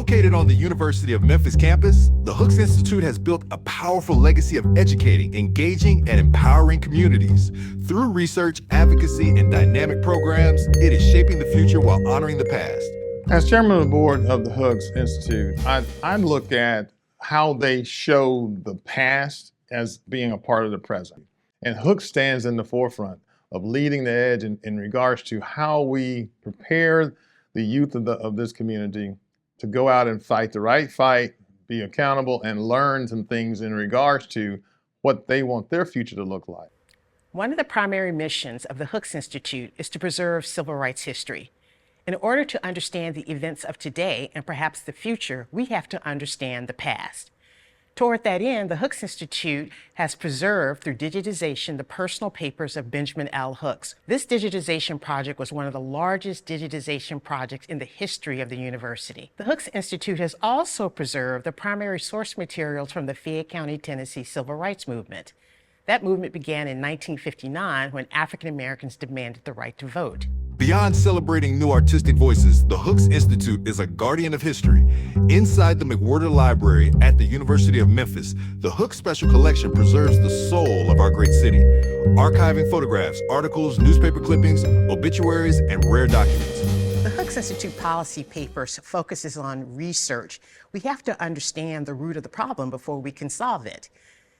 Located on the University of Memphis campus, the Hooks Institute has built a powerful legacy of educating, engaging, and empowering communities. Through research, advocacy, and dynamic programs, it is shaping the future while honoring the past. As chairman of the board of the Hooks Institute, I look at how they show the past as being a part of the present. And Hooks stands in the forefront of leading the edge in regards to how we prepare the youth of this community to go out and fight the right fight, be accountable, and learn some things in regards to what they want their future to look like. One of the primary missions of the Hooks Institute is to preserve civil rights history. In order to understand the events of today and perhaps the future, we have to understand the past. Toward that end, the Hooks Institute has preserved through digitization the personal papers of Benjamin L. Hooks. This digitization project was one of the largest digitization projects in the history of the university. The Hooks Institute has also preserved the primary source materials from the Fayette County, Tennessee Civil Rights Movement. That movement began in 1959 when African Americans demanded the right to vote. Beyond celebrating new artistic voices, the Hooks Institute is a guardian of history. Inside the McWhorter Library at the University of Memphis, the Hooks Special Collection preserves the soul of our great city, archiving photographs, articles, newspaper clippings, obituaries, and rare documents. The Hooks Institute policy papers focuses on research. We have to understand the root of the problem before we can solve it.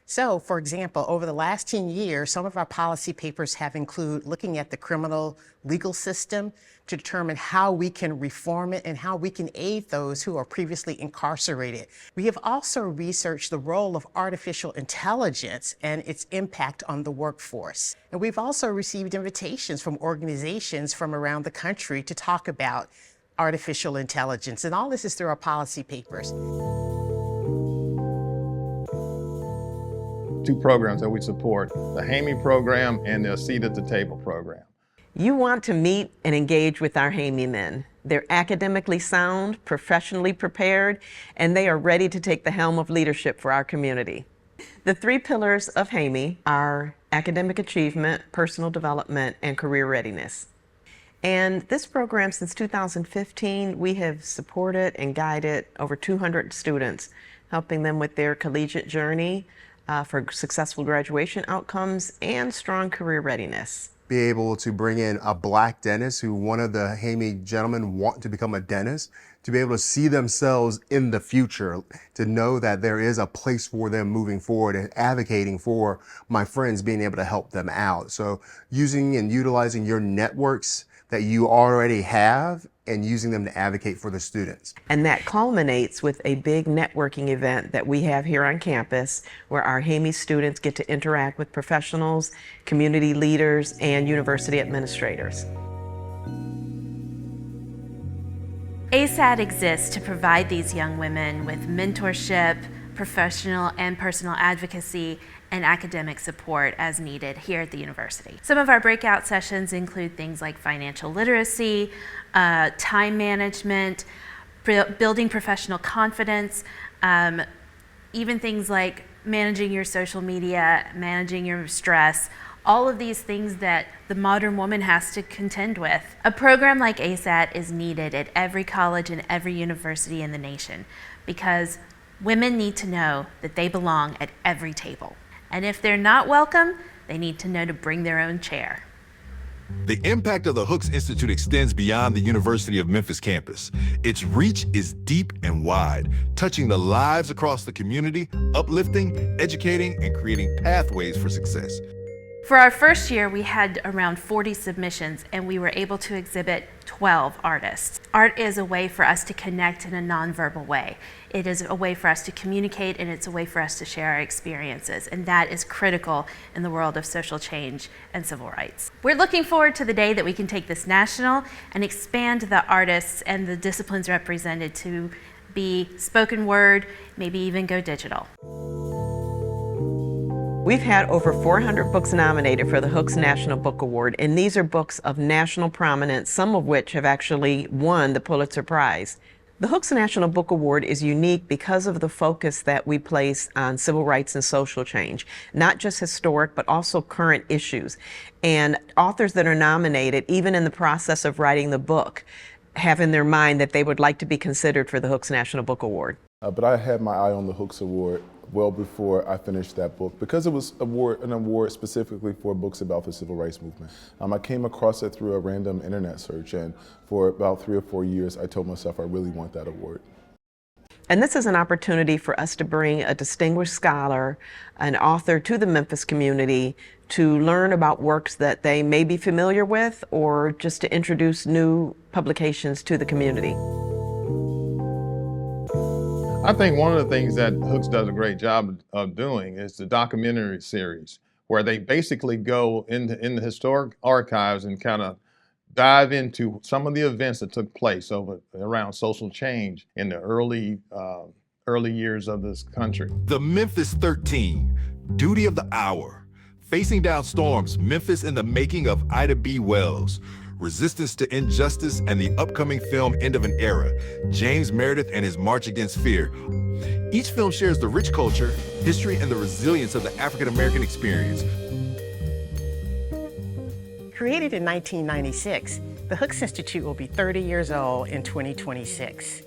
So, for example, over the last 10 years, some of our policy papers have included looking at the criminal legal system to determine how we can reform it and how we can aid those who are previously incarcerated. We have also researched the role of artificial intelligence and its impact on the workforce. And we've also received invitations from organizations from around the country to talk about artificial intelligence. And all this is through our policy papers. Two programs that we support, the HAME program and the Seat at the Table program. You want to meet and engage with our HAME men. They're academically sound, professionally prepared, and they are ready to take the helm of leadership for our community. The three pillars of HAME are academic achievement, personal development, and career readiness. And this program, since 2015, we have supported and guided over 200 students, helping them with their collegiate journey, for successful graduation outcomes and strong career readiness. Be able to bring in a Black dentist who one of the HAME gentlemen want to become a dentist, to be able to see themselves in the future, to know that there is a place for them moving forward and advocating for my friends, being able to help them out. So using and utilizing your networks that you already have and using them to advocate for the students. And that culminates with a big networking event that we have here on campus where our HAME students get to interact with professionals, community leaders, and university administrators. ASAT exists to provide these young women with mentorship, professional and personal advocacy, and academic support as needed here at the university. Some of our breakout sessions include things like financial literacy, time management, building professional confidence, even things like managing your social media, managing your stress, all of these things that the modern woman has to contend with. A program like ASAT is needed at every college and every university in the nation because women need to know that they belong at every table. And if they're not welcome, they need to know to bring their own chair. The impact of the Hooks Institute extends beyond the University of Memphis campus. Its reach is deep and wide, touching the lives across the community, uplifting, educating, and creating pathways for success. For our first year, we had around 40 submissions and we were able to exhibit 12 artists. Art is a way for us to connect in a nonverbal way. It is a way for us to communicate and it's a way for us to share our experiences, and that is critical in the world of social change and civil rights. We're looking forward to the day that we can take this national and expand the artists and the disciplines represented to be spoken word, maybe even go digital. We've had over 400 books nominated for the Hooks National Book Award, and these are books of national prominence, some of which have actually won the Pulitzer Prize. The Hooks National Book Award is unique because of the focus that we place on civil rights and social change, not just historic, but also current issues. And authors that are nominated, even in the process of writing the book, have in their mind that they would like to be considered for the Hooks National Book Award? But I had my eye on the Hooks Award well before I finished that book because it was an award specifically for books about the civil rights movement. I came across it through a random internet search, and for about 3 or 4 years I told myself I really want that award. And this is an opportunity for us to bring a distinguished scholar, an author to the Memphis community to learn about works that they may be familiar with or just to introduce new publications to the community. I think one of the things that Hooks does a great job of doing is the documentary series, where they basically go in the historic archives and kind of dive into some of the events that took place around social change in the early years of this country. The Memphis 13, Duty of the Hour, Facing Down Storms, Memphis in the Making of Ida B. Wells, Resistance to Injustice, and the upcoming film End of an Era, James Meredith and His March Against Fear. Each film shares the rich culture, history, and the resilience of the African-American experience. Created in 1996, the Hooks Institute will be 30 years old in 2026.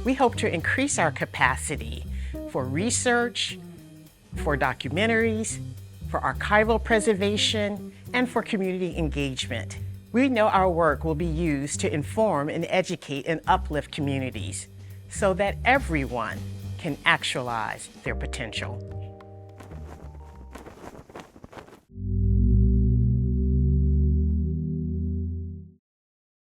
We hope to increase our capacity for research, for documentaries, for archival preservation, and for community engagement. We know our work will be used to inform and educate and uplift communities so that everyone can actualize their potential.